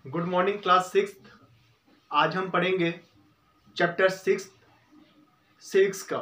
Good morning class 6। आज हम पढ़ेंगे चैप्टर 6 का,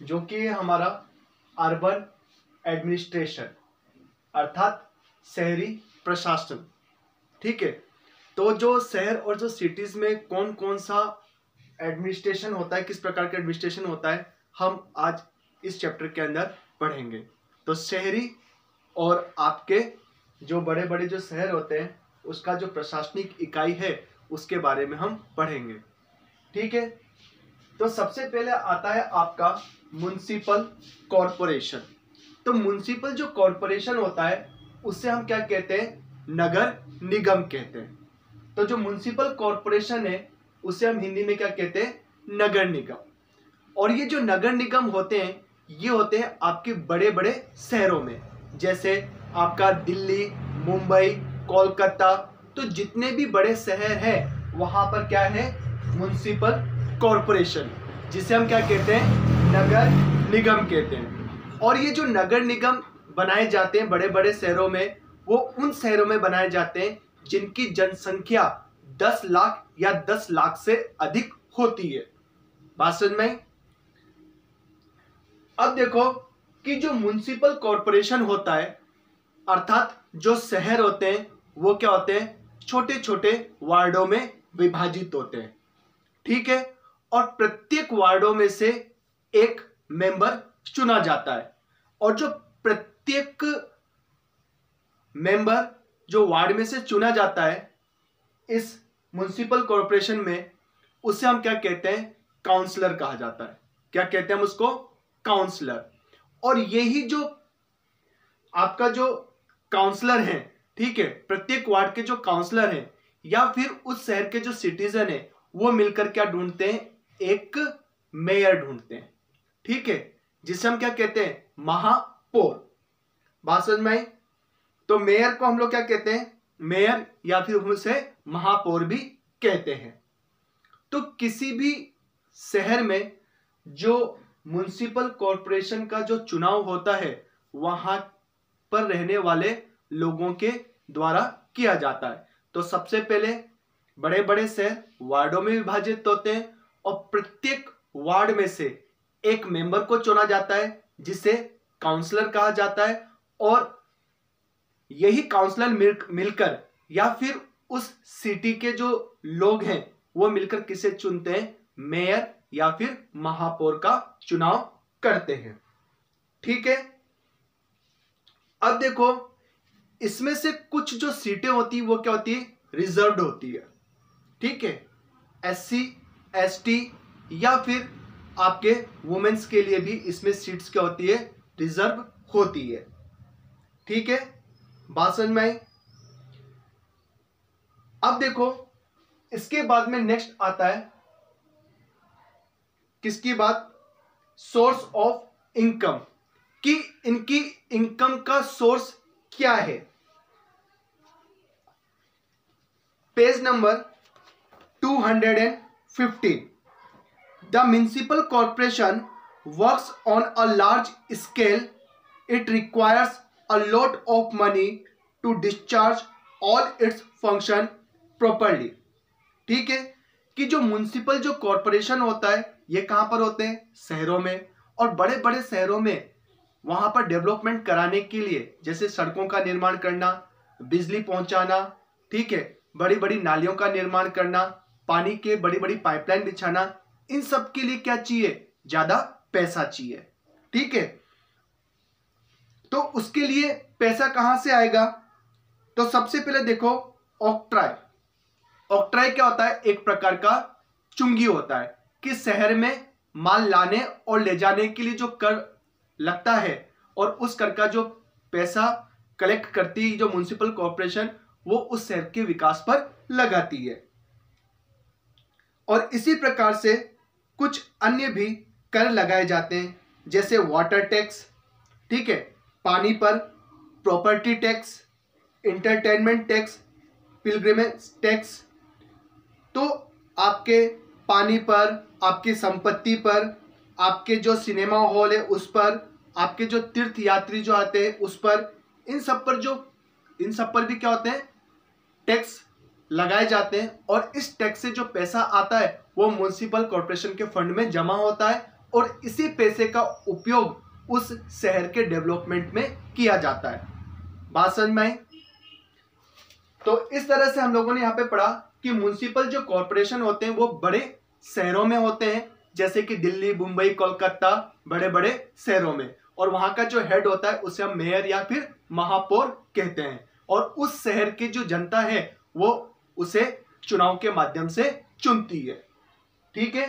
जो कि है हमारा अर्बन एडमिनिस्ट्रेशन अर्थात शहरी प्रशासन। ठीक है, तो जो शहर और जो सिटीज में कौन कौन सा एडमिनिस्ट्रेशन होता है, किस प्रकार का एडमिनिस्ट्रेशन होता है, हम आज इस चैप्टर के अंदर पढ़ेंगे। तो शहरी और आपके जो बड़े बड़े जो शहर होते हैं उसका जो प्रशासनिक इकाई है उसके बारे में हम पढ़ेंगे। ठीक है, तो सबसे पहले आता है आपका म्युनिसिपल कॉरपोरेशन। तो म्युनिसिपल जो कॉरपोरेशन होता है उससे हम क्या कहते हैं, नगर निगम कहते हैं। तो जो म्युनिसिपल कॉरपोरेशन है उसे हम हिंदी में क्या कहते हैं, नगर निगम। और ये जो नगर निगम होते हैं ये होते हैं आपके बड़े बड़े शहरों में, जैसे आपका दिल्ली, मुंबई, कोलकाता। तो जितने भी बड़े शहर हैं वहां पर क्या है, म्युनिसिपल कॉरपोरेशन, जिसे हम क्या कहते हैं, नगर निगम कहते हैं। और ये जो नगर निगम बनाए जाते हैं बड़े बड़े शहरों में, वो उन शहरों में बनाए जाते हैं जिनकी जनसंख्या 10 लाख या 10 लाख से अधिक होती है। बात समझ में? अब देखो कि जो म्युनिसिपल कॉरपोरेशन होता है अर्थात जो शहर होते हैं वो क्या होते हैं, छोटे छोटे वार्डों में विभाजित होते हैं। ठीक है, और प्रत्येक वार्डों में से एक मेंबर चुना जाता है। और जो प्रत्येक मेंबर जो वार्ड में से चुना जाता है इस म्युनिसिपल कॉरपोरेशन में, उसे हम क्या कहते हैं, काउंसलर कहा जाता है। क्या कहते हैं हम उसको, काउंसलर। और यही जो आपका जो काउंसलर है, ठीक है, प्रत्येक वार्ड के जो काउंसलर हैं या फिर उस शहर के जो सिटीजन है वो मिलकर क्या ढूंढते हैं, एक मेयर ढूंढते हैं। ठीक है, जिसे हम क्या कहते हैं, महापौर। बात समझ में आई? तो मेयर को हम लोग क्या कहते हैं, मेयर, या फिर उसे महापौर भी कहते हैं। तो किसी भी शहर में जो म्युनिसिपल कॉरपोरेशन का जो चुनाव होता है वहां पर रहने वाले लोगों के द्वारा किया जाता है। तो सबसे पहले बड़े बड़े शहर वार्डों में विभाजित होते हैं और प्रत्येक वार्ड में से एक मेंबर को चुना जाता है जिसे काउंसलर कहा जाता है। और यही काउंसलर मिलकर या फिर उस सिटी के जो लोग हैं वो मिलकर किसे चुनते हैं, मेयर या फिर महापौर का चुनाव करते हैं। ठीक है, अब देखो इसमें से कुछ जो सीटें होती है वो क्या होती है, रिजर्व्ड होती है। ठीक है, SC ST या फिर आपके वुमेन्स के लिए भी इसमें सीट्स क्या होती है, रिजर्व होती है। ठीक है, बात समझ में आई? अब देखो इसके बाद में नेक्स्ट आता है किसकी बात, सोर्स ऑफ इनकम, कि इनकी इनकम का सोर्स क्या है। Page number 215। The municipal corporation works on a large scale, it requires a lot of money to discharge all its function properly. ठीक है, कि जो म्युनिसिपल जो कॉर्पोरेशन होता है ये कहां पर होते हैं, शहरों में। और बड़े बड़े शहरों में वहां पर डेवलपमेंट कराने के लिए, जैसे सड़कों का निर्माण करना, बिजली पहुंचाना, ठीक है, बड़ी बड़ी नालियों का निर्माण करना, पानी के बड़ी बड़ी पाइपलाइन बिछाना, इन सब के लिए क्या चाहिए, ज्यादा पैसा चाहिए। ठीक है, तो उसके लिए पैसा कहां से आएगा, तो सबसे पहले देखो ऑक्ट्राय। ऑक्ट्राय क्या होता है, एक प्रकार का चुंगी होता है कि शहर में माल लाने और ले जाने के लिए जो कर लगता है और उस कर का जो पैसा कलेक्ट करती है जो म्युनिसिपल कॉर्पोरेशन, वो उस शहर के विकास पर लगाती है। और इसी प्रकार से कुछ अन्य भी कर लगाए जाते हैं, जैसे वाटर टैक्स, ठीक है, पानी पर, property tax, entertainment tax, pilgrimage tax. तो आपके पानी पर, आपकी संपत्ति पर, आपके जो सिनेमा हॉल है उस पर, आपके जो तीर्थ यात्री जो आते हैं उस पर, इन सब पर भी क्या होते हैं, टैक्स लगाए जाते हैं और इस टैक्स से जो पैसा आता है वो म्युनिसिपल कॉर्पोरेशन के फंड में जमा होता है और इसी पैसे का उपयोग उस शहर के डेवलपमेंट में किया जाता है। बात समझ में आई? तो इस तरह से हम लोगों ने यहाँ पे पढ़ा कि म्युनिसिपल जो कॉर्पोरेशन होते हैं वो बड़े शहरों में होते हैं, जैसे कि दिल्ली, मुंबई, कोलकाता, बड़े बड़े शहरों में, और वहां का जो हेड होता है उसे हम मेयर या फिर महापौर कहते हैं, और उस शहर की जो जनता है वो उसे चुनाव के माध्यम से चुनती है। ठीक है,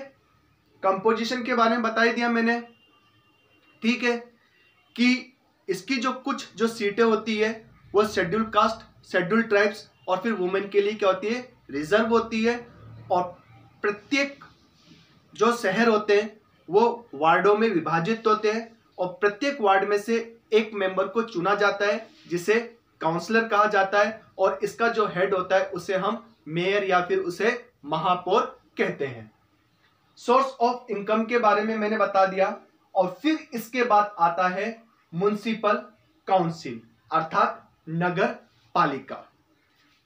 कंपोजिशन के बारे में बता ही दिया मैंने। ठीक है, कि इसकी जो कुछ जो सीटें होती है वो शेड्यूल कास्ट, शेड्यूल ट्राइब्स और फिर वुमेन के लिए क्या होती है, रिजर्व होती है, और प्रत्येक जो शहर होते हैं वो वार्डों में विभाजित होते हैं और प्रत्येक वार्ड में से एक मेंबर को चुना जाता है जिसे काउंसलर कहा जाता है, और इसका जो हेड होता है उसे हम मेयर या फिर उसे महापौर कहते हैं। सोर्स ऑफ इनकम के बारे में मैंने बता दिया, और फिर इसके बाद आता है म्युनिसिपल काउंसिल अर्थात नगर पालिका।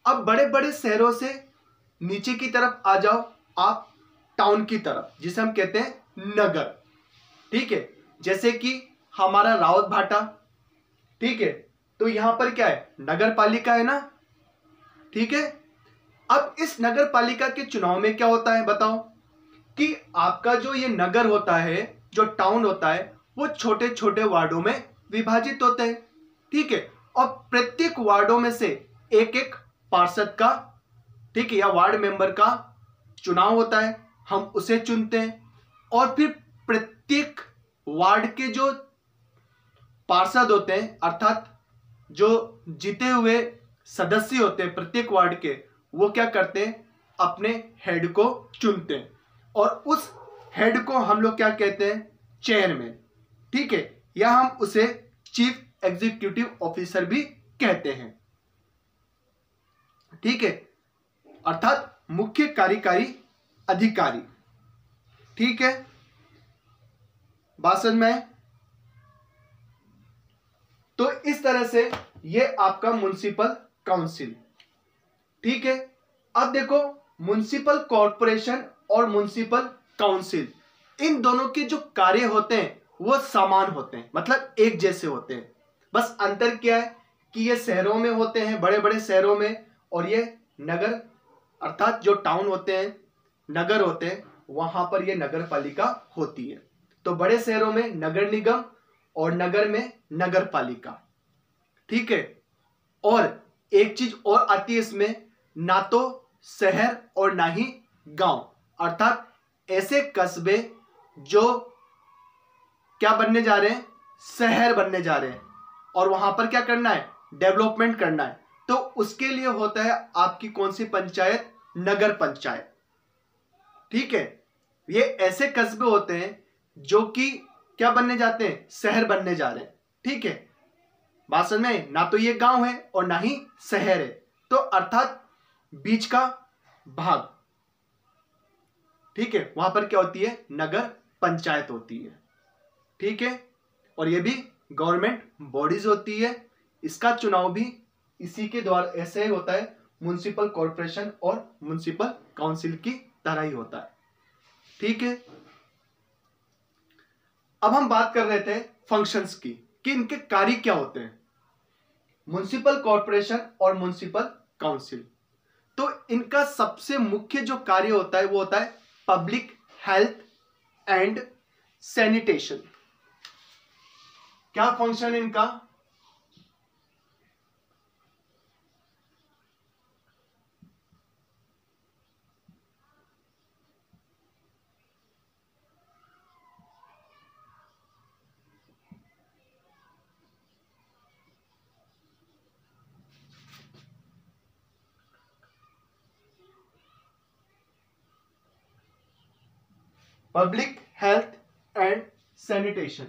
अब बड़े बड़े शहरों से नीचे की तरफ आ जाओ आप, टाउन की तरफ, जिसे हम कहते हैं नगर। ठीक है, जैसे कि हमारा रावत भाटा, ठीक है, तो यहां पर क्या है, नगर पालिका है ना। ठीक है, अब इस नगर पालिका के चुनाव में क्या होता है बताओ, कि आपका जो ये नगर होता है, जो टाउन होता है, वो छोटे छोटे वार्डों में विभाजित होते हैं। ठीक है, और प्रत्येक वार्डों में से एक एक पार्षद का, ठीक है, या वार्ड मेंबर का चुनाव होता है, हम उसे चुनते हैं, और फिर प्रत्येक वार्ड के जो पार्षद होते हैं अर्थात जो जीते हुए सदस्य होते हैं प्रत्येक वार्ड के, वो क्या करते हैं, अपने हेड को चुनते हैं, और उस हेड को हम लोग क्या कहते हैं, चेयरमैन। ठीक है, या हम उसे चीफ एग्जीक्यूटिव ऑफिसर भी कहते हैं। ठीक है, अर्थात मुख्य कार्यकारी अधिकारी। ठीक है, बात समझ में आए? तो इस तरह से ये आपका म्युनिसिपल काउंसिल। ठीक है, अब देखो म्युनिसिपल कॉर्पोरेशन और म्युनिसिपल काउंसिल, इन दोनों के जो कार्य होते हैं वो समान होते हैं, मतलब एक जैसे होते हैं। बस अंतर क्या है कि ये शहरों में होते हैं, बड़े बड़े शहरों में, और ये नगर अर्थात जो टाउन होते हैं, नगर होते हैं, वहां पर ये नगर पालिका होती है। तो बड़े शहरों में नगर निगम और नगर में नगर पालिका। ठीक है, और एक चीज और आती है इसमें, ना तो शहर और ना ही गांव, अर्थात ऐसे कस्बे जो क्या बनने जा रहे हैं, शहर बनने जा रहे हैं, और वहां पर क्या करना है, डेवलपमेंट करना है, तो उसके लिए होता है आपकी कौन सी पंचायत, नगर पंचायत। ठीक है, ये ऐसे कस्बे होते हैं जो कि क्या बनने जाते हैं, शहर बनने जा रहे हैं। ठीक है, बात समझ में, ना तो ये गांव है और ना ही शहर है, तो अर्थात बीच का भाग। ठीक है, वहां पर क्या होती है, नगर पंचायत होती है। ठीक है, और ये भी गवर्नमेंट बॉडीज होती है। इसका चुनाव भी इसी के द्वारा ऐसे ही होता है, म्युनिसिपल कॉर्पोरेशन और म्युनिसिपल काउंसिल की तरह ही होता है। ठीक है, अब हम बात कर रहे थे फंक्शंस की, कि इनके कार्य क्या होते हैं, म्युनिसिपल कॉर्पोरेशन और म्युनिसिपल काउंसिल। तो इनका सबसे मुख्य जो कार्य होता है वो होता है पब्लिक हेल्थ एंड सैनिटेशन। क्या फंक्शन है इनका, पब्लिक हेल्थ एंड सैनिटेशन।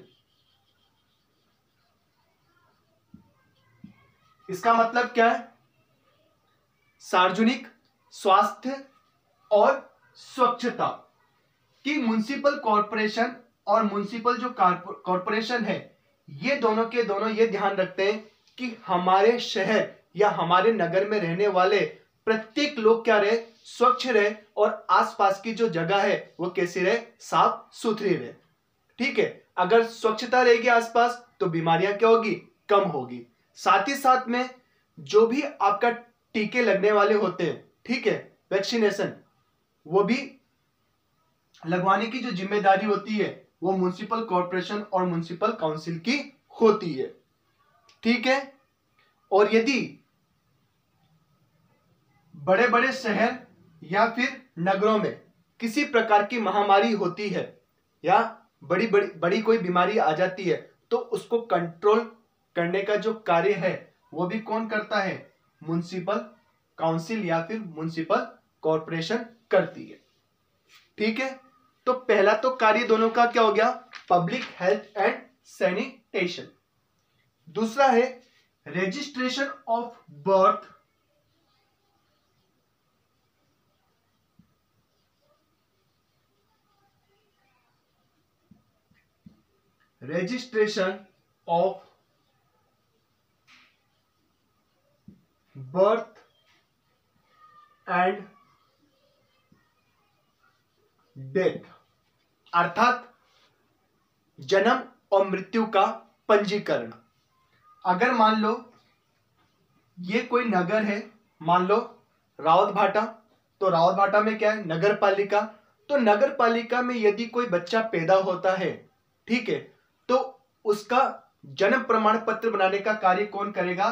इसका मतलब क्या है, सार्वजनिक स्वास्थ्य और स्वच्छता। कि म्युनिसिपल कॉर्पोरेशन और म्युनिसिपल जो कॉर्पोरेशन है, ये दोनों के दोनों ये ध्यान रखते हैं कि हमारे शहर या हमारे नगर में रहने वाले प्रत्येक लोग क्या रहे, स्वच्छ रहे और आसपास की जो जगह है वो कैसी रहे, साफ सुथरी रहे। ठीक है, अगर स्वच्छता रहेगी आसपास तो बीमारियां क्या होगी, कम होगी। साथ ही साथ में जो भी आपका टीके लगने वाले होते हैं, ठीक है, वैक्सीनेशन, वो भी लगवाने की जो जिम्मेदारी होती है वो म्युनिसिपल कॉर्पोरेशन और म्युनिसिपल काउंसिल की होती है। ठीक है, और यदि बड़े बड़े शहर या फिर नगरों में किसी प्रकार की महामारी होती है या बड़ी बड़ी बड़ी कोई बीमारी आ जाती है तो उसको कंट्रोल करने का जो कार्य है वो भी कौन करता है, म्युनिसिपल काउंसिल या फिर म्युनिसिपल कॉर्पोरेशन करती है। ठीक है, तो पहला तो कार्य दोनों का क्या हो गया, पब्लिक हेल्थ एंड सैनिटेशन। दूसरा है registration of birth, registration of birth and death, अर्थात जन्म और मृत्यु का पंजीकरण। अगर मान लो ये कोई नगर है, मान लो रावतभाटा, तो रावतभाटा में क्या है, नगर पालिका। तो नगर पालिका में यदि कोई बच्चा पैदा होता है, ठीक है, तो उसका जन्म प्रमाण पत्र बनाने का कार्य कौन करेगा,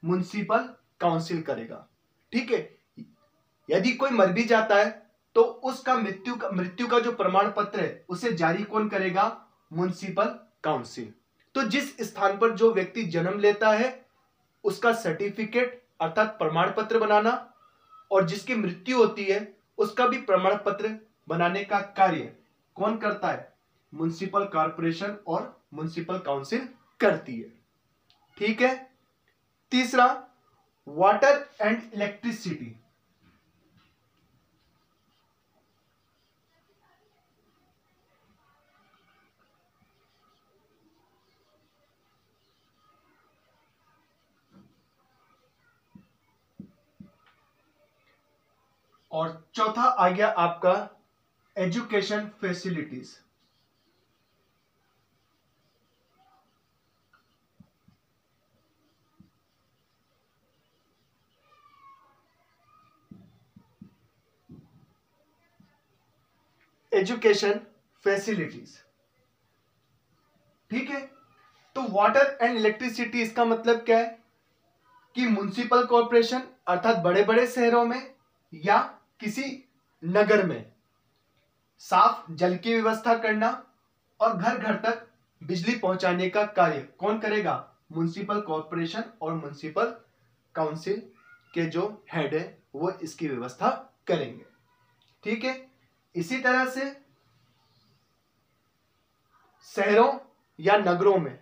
म्युनिसिपल काउंसिल करेगा। ठीक है, यदि कोई मर भी जाता है तो उसका मृत्यु का जो प्रमाण पत्र है उसे जारी कौन करेगा, म्युनिसिपल काउंसिल। तो जिस स्थान पर जो व्यक्ति जन्म लेता है उसका सर्टिफिकेट अर्थात प्रमाण पत्र बनाना, और जिसकी मृत्यु होती है उसका भी प्रमाण पत्र बनाने का कार्य कौन करता है, म्युनिसिपल कॉर्पोरेशन और म्युनिसिपल काउंसिल करती है। ठीक है, तीसरा वाटर एंड इलेक्ट्रिसिटी। और चौथा आ गया आपका एजुकेशन फैसिलिटीज। एजुकेशन फैसिलिटीज, ठीक है। तो वाटर एंड इलेक्ट्रिसिटी इसका मतलब क्या है कि म्युनिसिपल कॉर्पोरेशन अर्थात बड़े बड़े शहरों में या किसी नगर में साफ जल की व्यवस्था करना और घर घर तक बिजली पहुंचाने का कार्य कौन करेगा, म्युनिसिपल कॉर्पोरेशन और म्युनिसिपल काउंसिल के जो हेड है वो इसकी व्यवस्था करेंगे। ठीक है, इसी तरह से शहरों या नगरों में,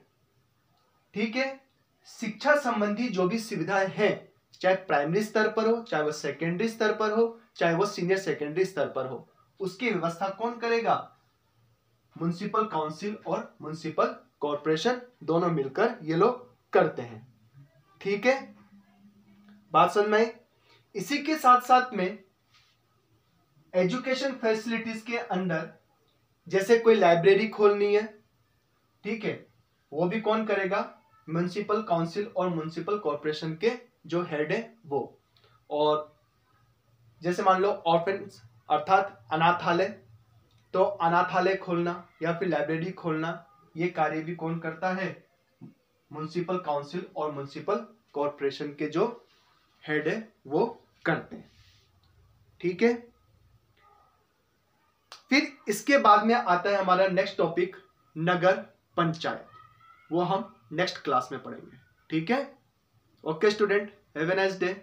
ठीक है, शिक्षा संबंधी जो भी सुविधाएं हैं, चाहे प्राइमरी स्तर पर हो, चाहे वो सेकेंडरी स्तर पर हो, चाहे वो सीनियर सेकेंडरी स्तर पर हो, उसकी व्यवस्था कौन करेगा, म्युनिसिपल काउंसिल और म्युनिसिपल कॉर्पोरेशन दोनों मिलकर ये लोग करते हैं। ठीक है, बात समझ में आई। इसी के साथ साथ में एजुकेशन फैसिलिटीज के अंदर जैसे कोई लाइब्रेरी खोलनी है, ठीक है, वो भी कौन करेगा, म्युनिसिपल काउंसिल और म्युनिसिपल कॉर्पोरेशन के जो हेड है वो। और जैसे मान लो ऑर्फन्स अर्थात अनाथालय, तो अनाथालय खोलना या फिर लाइब्रेरी खोलना ये कार्य भी कौन करता है, म्युनिसिपल काउंसिल और म्युनिसिपल कॉर्पोरेशन के जो हेड है वो करते हैं। ठीक है, फिर इसके बाद में आता है हमारा नेक्स्ट टॉपिक नगर पंचायत, वो हम नेक्स्ट क्लास में पढ़ेंगे। ठीक है, okay student, have a nice day.